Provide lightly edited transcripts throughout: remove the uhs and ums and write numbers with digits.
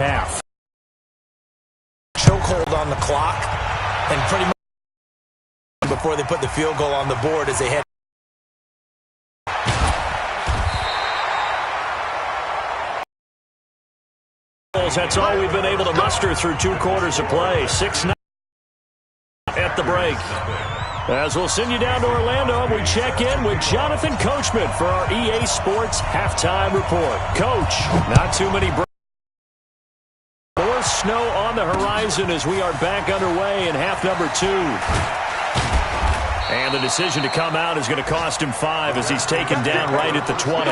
half. Chokehold on the clock, and pretty much before they put the field goal on the board as they head. That's all we've been able to muster through 2 quarters of play. 6-9 at the break. As we'll send you down to Orlando, we check in with Jonathan Coachman for our EA Sports Halftime Report. Coach, not too many breaks. More snow on the horizon as we are back underway in half number 2. And the decision to come out is going to cost him 5 as he's taken down right at the 20.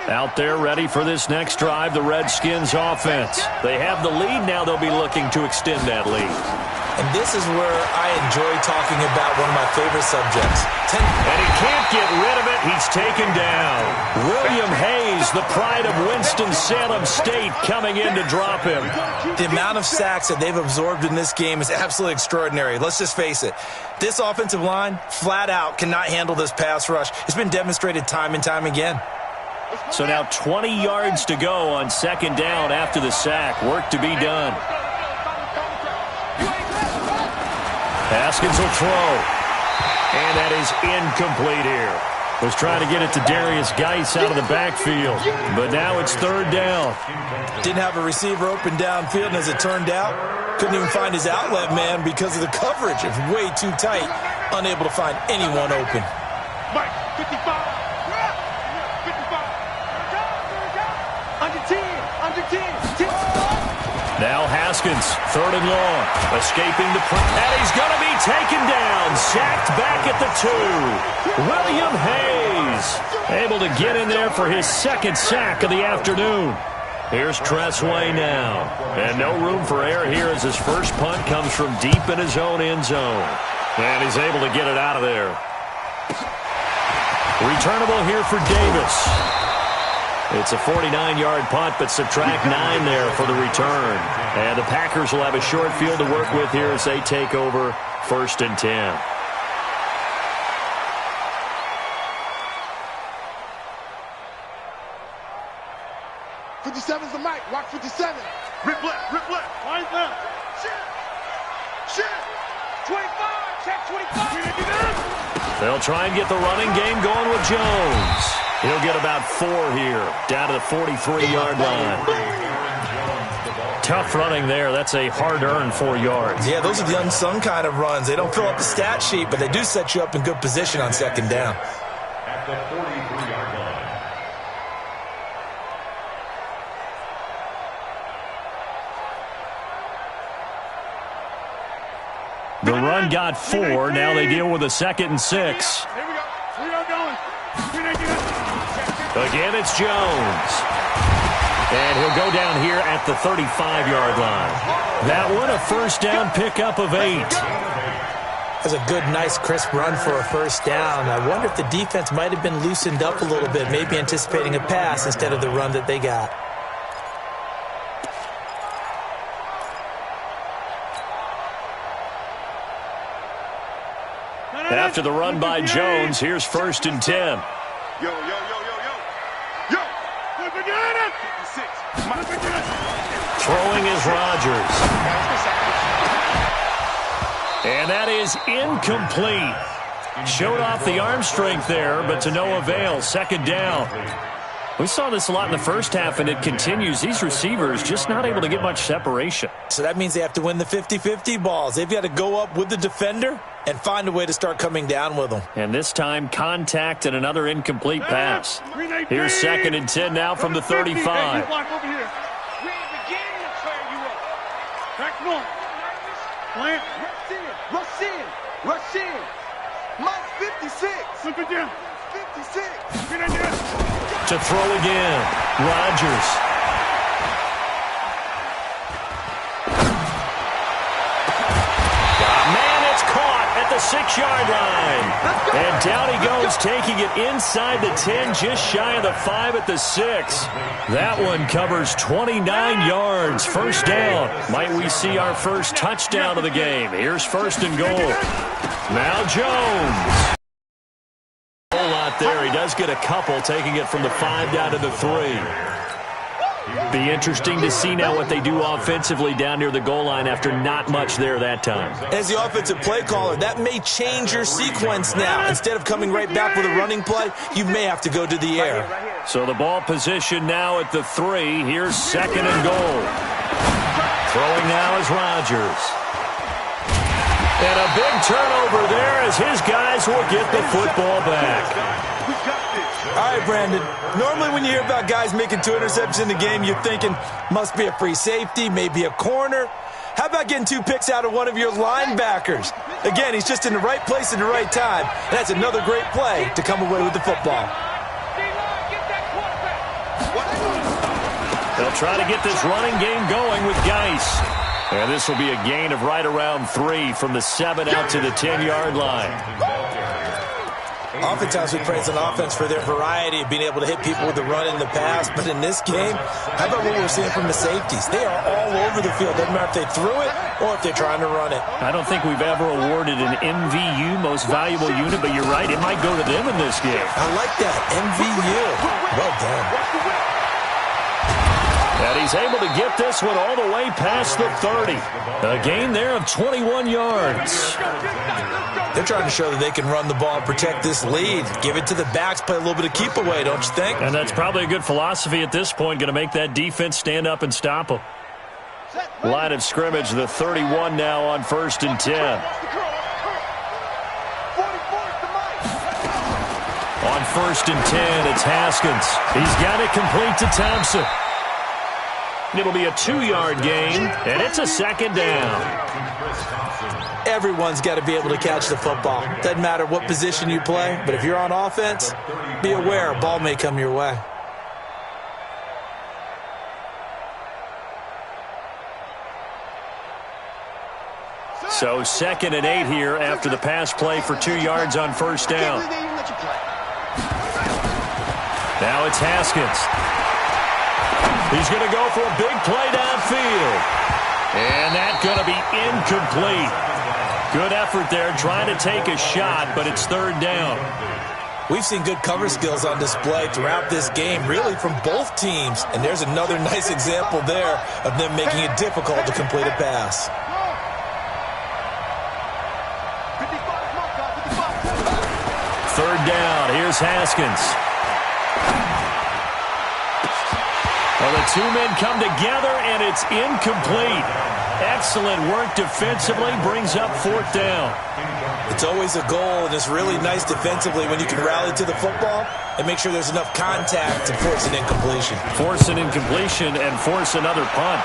Out there ready for this next drive, the Redskins offense. They have the lead now. They'll be looking to extend that lead. And this is where I enjoy talking about one of my favorite subjects. And he can't get rid of it. He's taken down. William Hayes, the pride of Winston-Salem State, coming in to drop him. The amount of sacks that they've absorbed in this game is absolutely extraordinary. Let's just face it. This offensive line, flat out, cannot handle this pass rush. It's been demonstrated time and time again. So now 20 yards to go on second down after the sack. Work to be done. Haskins will throw. And that is incomplete here. Was trying to get it to Darius Geis out of the backfield. But now it's third down. Didn't have a receiver open downfield, and as it turned out, couldn't even find his outlet man because of the coverage. It's way too tight. Unable to find anyone open. Mike, 55. Now Haskins, third and long, escaping the pressure, and he's going to be taken down, sacked back at the 2. William Hayes, able to get in there for his second sack of the afternoon. Here's Tressway now, and no room for error here as his first punt comes from deep in his own end zone. And he's able to get it out of there. Returnable here for Davis. It's a 49-yard punt, but subtract 9 there for the return. And the Packers will have a short field to work with here as they take over first and 10. '57's the mic. Watch 57. Rip left. Line left. Shit. 25. Check 25. They'll try and get the running game going with Jones. He'll get about 4 here, down to the 43-yard line. Tough running there. That's a hard-earned 4 yards. Yeah, those are the unsung kind of runs. They don't fill up the stat sheet, but they do set you up in good position on second down. At the 43-yard line. The run got 4. Now they deal with a 2nd and 6. Here we go. 3-yard going. Again, it's Jones. And he'll go down here at the 35-yard line. That one, a first down pickup of 8. That's a good, nice, crisp run for a first down. I wonder if the defense might have been loosened up a little bit, maybe anticipating a pass instead of the run that they got. After the run by Jones, here's first and 10. Yo. Throwing is Rodgers. And that is incomplete. Showed off the arm strength there, but to no avail. Second down. We saw this a lot in the first half, and it continues. These receivers just not able to get much separation. So that means they have to win the 50-50 balls. They've got to go up with the defender and find a way to start coming down with them. And this time, contact and another incomplete pass. Here's second and 10 now from the 35. Rush in. Mike 56. 56. To throw again. Rodgers. Man, it's caught at the 6-yard line. And down he goes, taking it inside the 10, just shy of the 5 at the 6. That one covers 29 yards. First down. Might we see our first touchdown of the game? Here's first and goal. Now Jones. A whole lot there. He does get a couple, taking it from the 5 down to the 3. Be interesting to see now what they do offensively down near the goal line after not much there that time. As the offensive play caller, that may change your sequence now. Instead of coming right back with a running play, you may have to go to the air. So the ball position now at the 3. Here's second and goal. Throwing now is Rodgers. And a big turnover there as his guys will get the football back. All right, Brandon. Normally when you hear about guys making 2 interceptions in the game, you're thinking must be a free safety, maybe a corner. How about getting 2 picks out of one of your linebackers? Again, he's just in the right place at the right time. And that's another great play to come away with the football. They'll try to get this running game going with Geis. And this will be a gain of right around 3 from the 7 out to the 10-yard line. Oftentimes we praise an offense for their variety of being able to hit people with the run in the pass. But in this game, how about what we're seeing from the safeties? They are all over the field. Doesn't matter if they threw it or if they're trying to run it. I don't think we've ever awarded an MVU, most valuable unit, but you're right, it might go to them in this game. I like that, MVU. Well done. And he's able to get this one all the way past the 30. A gain there of 21 yards. They're trying to show that they can run the ball and protect this lead. Give it to the backs, play a little bit of keep away, don't you think? And that's probably a good philosophy at this point, going to make that defense stand up and stop them. Line of scrimmage, the 31 now on 1st and 10. On 1st and 10, it's Haskins. He's got it complete to Thompson. It'll be a 2-yard gain, and it's a second down. Everyone's got to be able to catch the football. Doesn't matter what position you play, but if you're on offense, be aware a ball may come your way. So 2nd and 8 here after the pass play for 2 yards on 1st down. Now it's Haskins. He's going to go for a big play downfield. And that's going to be incomplete. Good effort there, trying to take a shot, but it's 3rd down. We've seen good cover skills on display throughout this game, really from both teams. And there's another nice example there of them making it difficult to complete a pass. Third down, here's Haskins. Well, the 2 men come together, and it's incomplete. Excellent work defensively, brings up 4th down. It's always a goal, and it's really nice defensively when you can rally to the football and make sure there's enough contact to force an incompletion. Force an incompletion and force another punt.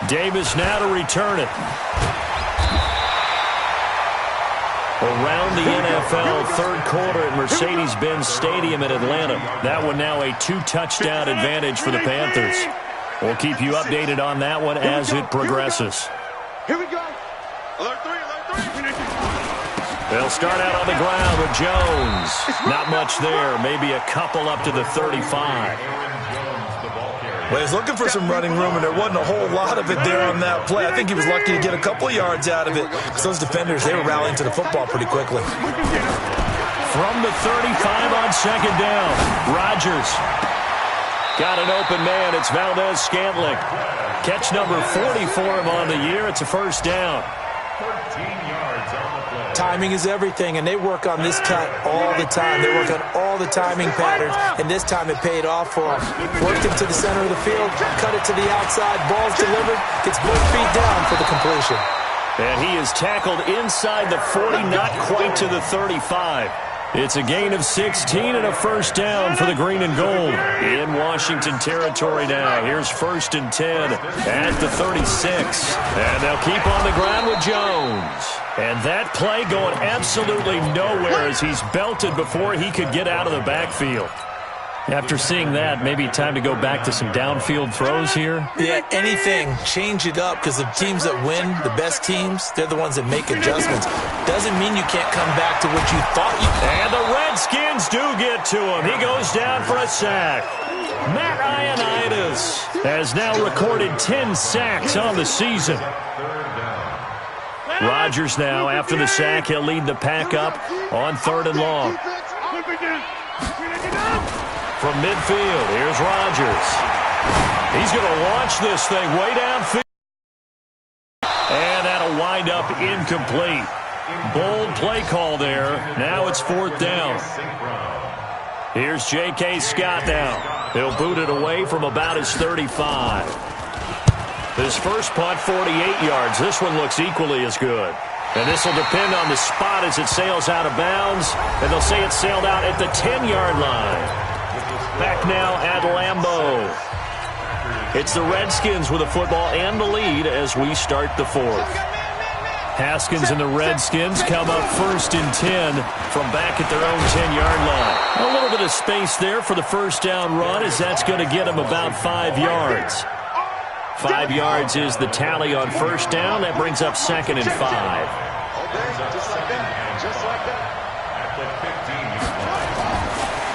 Davis now to return it. Around the NFL, 3rd quarter at Mercedes-Benz Stadium in Atlanta. That one now a 2-touchdown advantage for the Panthers. We'll keep you updated on that one as it progresses. Here we go. Alert 3, alert 3. They'll start out on the ground with Jones. Not much there, maybe a couple up to the 35. Well, he's looking for some running room, and there wasn't a whole lot of it there on that play. I think he was lucky to get a couple yards out of it. Because those defenders, they were rallying to the football pretty quickly. From the 35 on 2nd down, Rodgers. Got an open man. It's Valdez-Scantling. Catch number 40 for him on the year. It's a 1st down. 13 yards on the play. Timing is everything, and they work on this cut all the time. They work on all the timing patterns, and this time it paid off for them. Worked it to the center of the field, cut it to the outside, ball's delivered, gets both feet down for the completion. And he is tackled inside the 40, not quite to the 35. It's a gain of 16 and a 1st down for the green and gold. In Washington territory now. Here's 1st and 10 at the 36. And they'll keep on the ground with Jones. And that play going absolutely nowhere as he's belted before he could get out of the backfield. After seeing that, maybe time to go back to some downfield throws here. Yeah, anything. Change it up, because the teams that win, the best teams, they're the ones that make adjustments. Doesn't mean you can't come back to what you thought you could. And the Redskins do get to him. He goes down for a sack. Matt Ioannidis has now recorded 10 sacks on the season. Rodgers now, after the sack, he'll lead the pack up on 3rd and long. From midfield, here's Rodgers. He's going to launch this thing way downfield. And that'll wind up incomplete. Bold play call there. Now it's 4th down. Here's J.K. Scott now. He'll boot it away from about his 35. His first punt, 48 yards. This one looks equally as good. And this will depend on the spot as it sails out of bounds. And they'll say it sailed out at the 10-yard line. Back now at Lambeau. It's the Redskins with the football and the lead as we start the 4th. Haskins and the Redskins come up 1st and 10 from back at their own 10-yard line. A little bit of space there for the first down run, as that's going to get them about 5 yards. 5 yards is the tally on first down. That brings up 2nd and 5. Just like that. Just like that.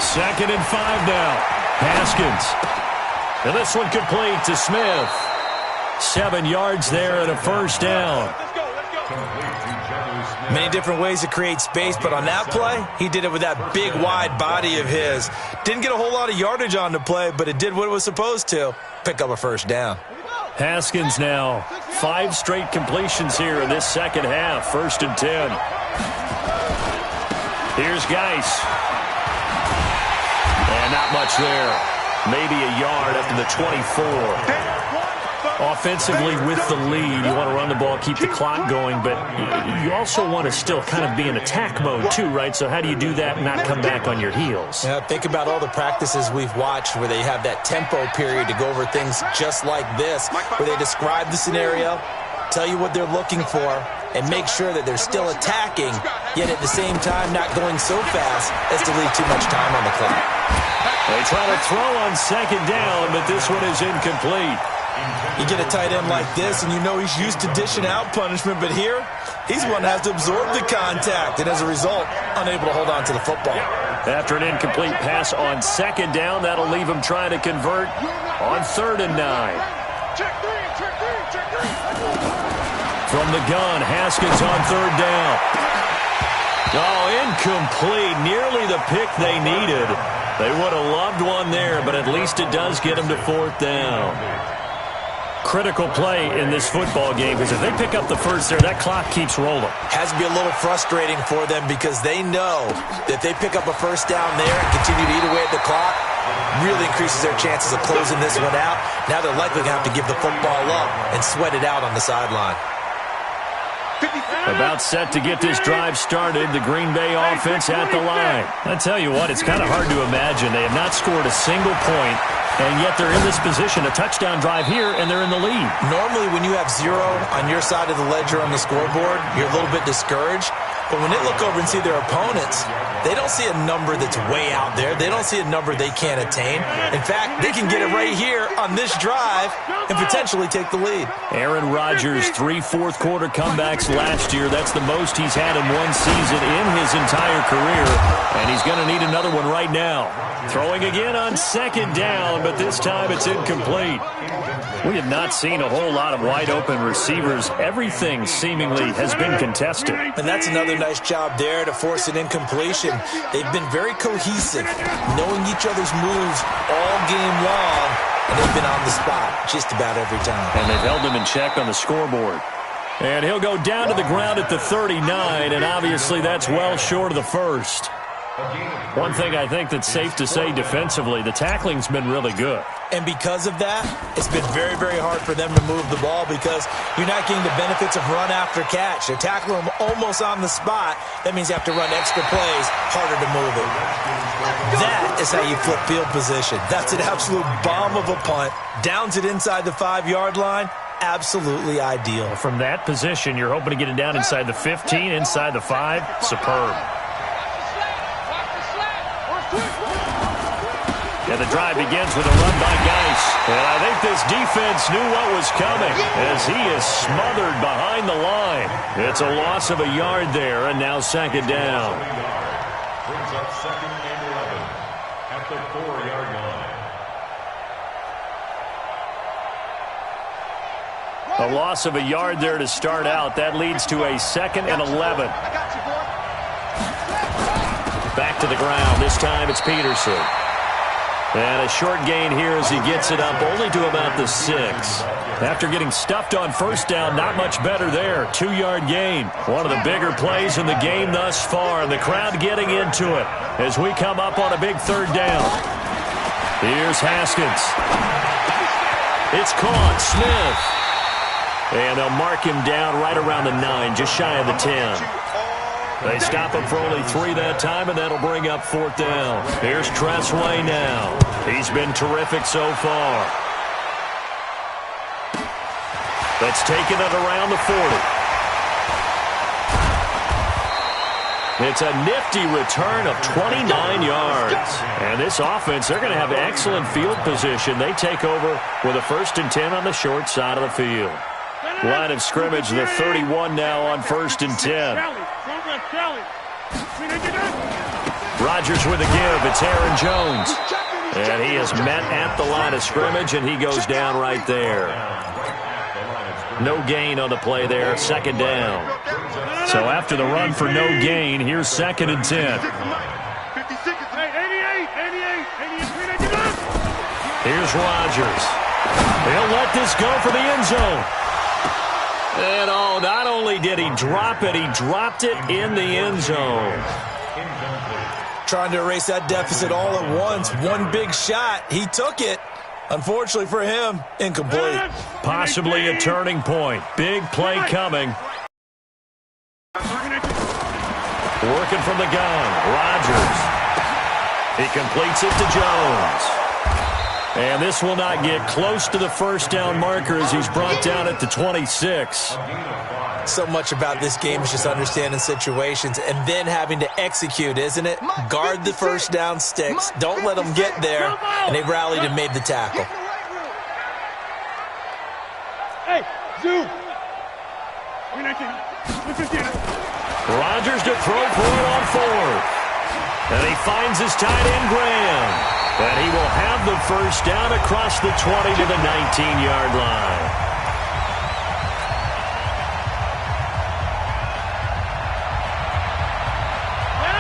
2nd and 5 now. Haskins. And this one complete to Smith. 7 yards there and a first down. Many different ways to create space, but on that play, he did it with that big, wide body of his. Didn't get a whole lot of yardage on the play, but it did what it was supposed to. Pick up a first down. Haskins now. 5 straight completions here in this second half. 1st and 10. Here's Geis. And not much there. Maybe a yard up to the 24. Offensively with the lead, you want to run the ball, keep the clock going, but you also want to still kind of be in attack mode too, right? So how do you do that and not come back on your heels? Yeah, think about all the practices we've watched where they have that tempo period to go over things just like this, where they describe the scenario, tell you what they're looking for, and make sure that they're still attacking, yet at the same time not going so fast as to leave too much time on the clock. They try to throw on 2nd down, but this one is incomplete. You get a tight end like this, and you know he's used to dishing out punishment, but here, he's one that has to absorb the contact, and as a result, unable to hold on to the football. After an incomplete pass on 2nd down, that'll leave him trying to convert on 3rd and 9. From the gun, Haskins on 3rd down. Oh, incomplete. Nearly the pick they needed. They would have loved one there, but at least it does get them to 4th down. Critical play in this football game, because if they pick up the first there, that clock keeps rolling. Has to be a little frustrating for them, because they know that they pick up a first down there and continue to eat away at the clock, really increases their chances of closing this one out. Now they're likely going to have to give the football up and sweat it out on the sideline. About set to get this drive started, the Green Bay offense at the line. I tell you what, it's kind of hard to imagine. They have not scored a single point, and yet they're in this position, a touchdown drive here, and they're in the lead. Normally, when you have 0 on your side of the ledger on the scoreboard, you're a little bit discouraged. But when they look over and see their opponents, they don't see a number that's way out there. They don't see a number they can't attain. In fact, they can get it right here on this drive and potentially take the lead. Aaron Rodgers, 3 fourth-quarter comebacks last year. That's the most he's had in one season in his entire career, and he's going to need another one right now. Throwing again on 2nd down, but this time it's incomplete. We have not seen a whole lot of wide-open receivers. Everything seemingly has been contested. And that's another nice job there to force an incompletion. They've been very cohesive, knowing each other's moves all game long, and they've been on the spot just about every time. And they've held him in check on the scoreboard. And he'll go down to the ground at the 39, and obviously that's well short of the first. One thing I think that's safe to say defensively, the tackling's been really good. And because of that, it's been very, very hard for them to move the ball, because you're not getting the benefits of run after catch. They're tackling them almost on the spot. That means you have to run extra plays, harder to move it. That is how you flip field position. That's an absolute bomb of a punt. Downs it inside the 5-yard line. Absolutely ideal. From that position, you're hoping to get it down inside the 15, inside the 5. Superb. And the drive begins with a run by Geis. And I think this defense knew what was coming as he is smothered behind the line. It's a loss of a yard there, and now second down. Brings up second and 11 at the 4-yard line. A loss of a yard there to start out. That leads to a second and 11. Back to the ground. This time it's Peterson. And a short gain here as he gets it up only to about the 6. After getting stuffed on first down, not much better there. 2-yard gain. One of the bigger plays in the game thus far. And the crowd getting into it as we come up on a big third down. Here's Haskins. It's caught. Smith. And they'll mark him down right around the 9, just shy of the 10. They stop him for only 3 that time, and that'll bring up fourth down. Here's Tressway now. He's been terrific so far. That's taken it around the 40. It's a nifty return of 29 yards. And this offense, they're going to have excellent field position. They take over with a 1st and 10 on the short side of the field. Line of scrimmage, the 31 now on 1st and 10. Rodgers with a give. It's Aaron Jones. And he is met at the line of scrimmage, and he goes down right there. No gain on the play there. Second down. So after the run for no gain, here's 2nd and 10. Here's Rodgers. He'll let this go for the end zone. And oh, not only did he drop it, he dropped it in the end zone. Trying to erase that deficit all at once. One big shot. He took it. Unfortunately for him, incomplete. Possibly a turning point. Big play coming. Working from the gun. Rodgers. He completes it to Jones. And this will not get close to the first down marker as he's brought down at the 26. So much about this game is just understanding situations and then having to execute, isn't it? Guard the first down sticks. Don't let them get there. And they rallied and made the tackle. Hey, Zoo. Rodgers to throw for it on 4th. And he finds his tight end, Graham. And he will have the first down across the 20 to the 19-yard line.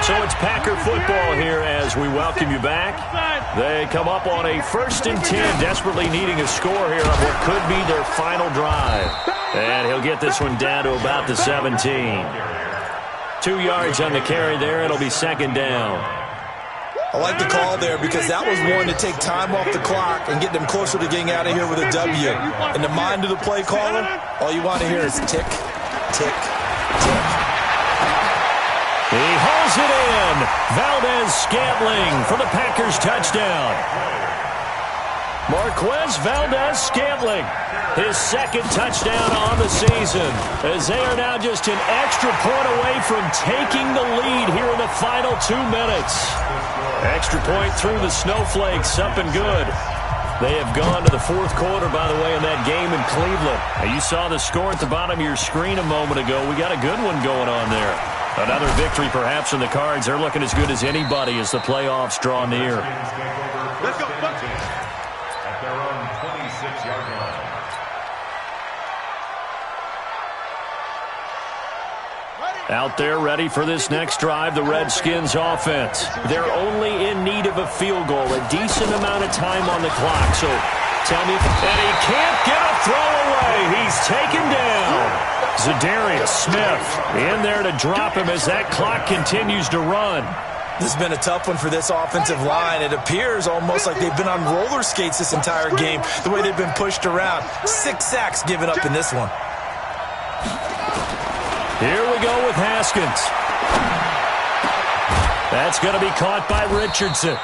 So it's Packer football here as we welcome you back. They come up on a 1st and 10, desperately needing a score here on what could be their final drive. And he'll get this one down to about the 17. 2 yards on the carry there. It'll be second down. I like the call there because that was one to take time off the clock and get them closer to getting out of here with a W. In the mind of the play caller, all you want to hear is tick, tick, tick. He hauls it in. Valdez-Scantling for the Packers touchdown. Marquez Valdez-Scantling, his 2nd touchdown on the season, as they are now just an extra point away from taking the lead here in the final 2 minutes. Extra point through the snowflakes, up and good. They have gone to the 4th quarter, by the way, in that game in Cleveland. Now, you saw the score at the bottom of your screen a moment ago. We got a good one going on there. Another victory perhaps in the cards. They're looking as good as anybody as the playoffs draw near. Let's go. At their own 26-yard line. Out there ready for this next drive, the Redskins offense. They're only in need of a field goal, a decent amount of time on the clock. So tell me, and he can't get a throw away. He's taken down. Zadarius Smith in there to drop him as that clock continues to run. This has been a tough one for this offensive line. It appears almost like they've been on roller skates this entire game, the way they've been pushed around. 6 sacks given up in this one. Here we go with Haskins. That's going to be caught by Richardson.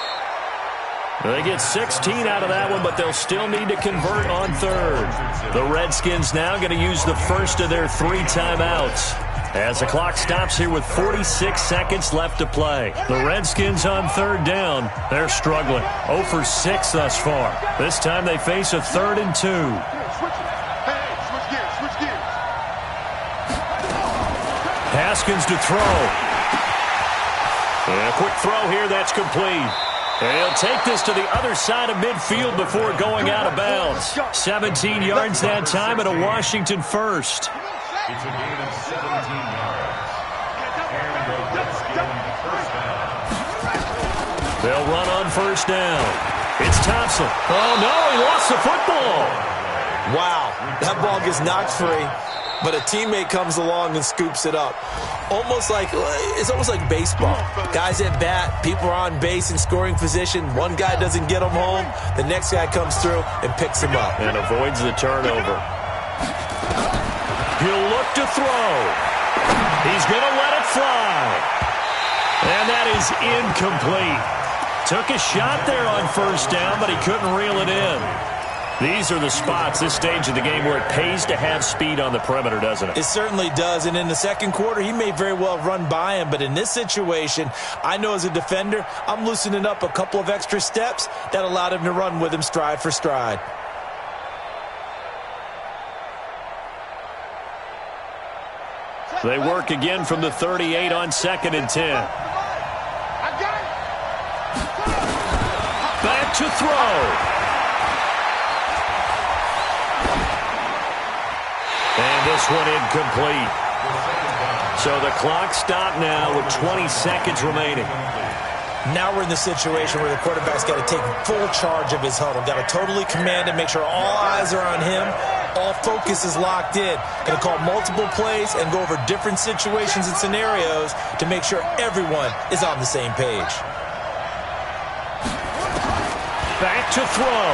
They get 16 out of that one, but they'll still need to convert on third. The Redskins now going to use the first of their 3 timeouts as the clock stops here with 46 seconds left to play. The Redskins on third down. They're struggling. 0 for 6 thus far. This time they face a 3rd and 2. Haskins to throw. And a quick throw here that's complete. And he'll take this to the other side of midfield before going out of bounds. 17 yards that time and a Washington first. It's a gain of 17 yards. And the Redskins first down. They'll run on first down. It's Thompson. Oh, no, he lost the football. Wow, that ball gets knocked free, but a teammate comes along and scoops it up. It's almost like baseball. Guys at bat, people are on base in scoring position. One guy doesn't get him home. The next guy comes through and picks him up. And avoids the turnover. He'll look to throw. He's going to let it fly. And that is incomplete. Took a shot there on first down, but he couldn't reel it in. These are the spots, this stage of the game, where it pays to have speed on the perimeter, doesn't it? It certainly does, and in the second quarter, he may very well run by him, but in this situation, I know as a defender, I'm loosening up a couple of extra steps that allowed him to run with him stride for stride. They work again from the 38 on 2nd and 10. Back to throw. And this one incomplete. So the clock stopped now with 20 seconds remaining. Now we're in the situation where the quarterback's got to take full charge of his huddle. Got to totally command it, make sure all eyes are on him. All focus is locked in. Going to call multiple plays and go over different situations and scenarios to make sure everyone is on the same page. Back to throw.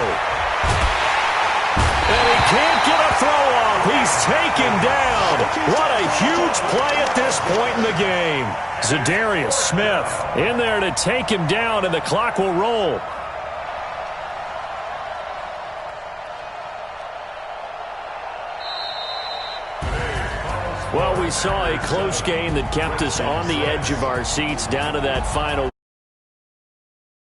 And he can't get a throw off. He's taken down. What a huge play at this point in the game. Zadarius Smith in there to take him down, and the clock will roll. Well, we saw a close game that kept us on the edge of our seats down to that final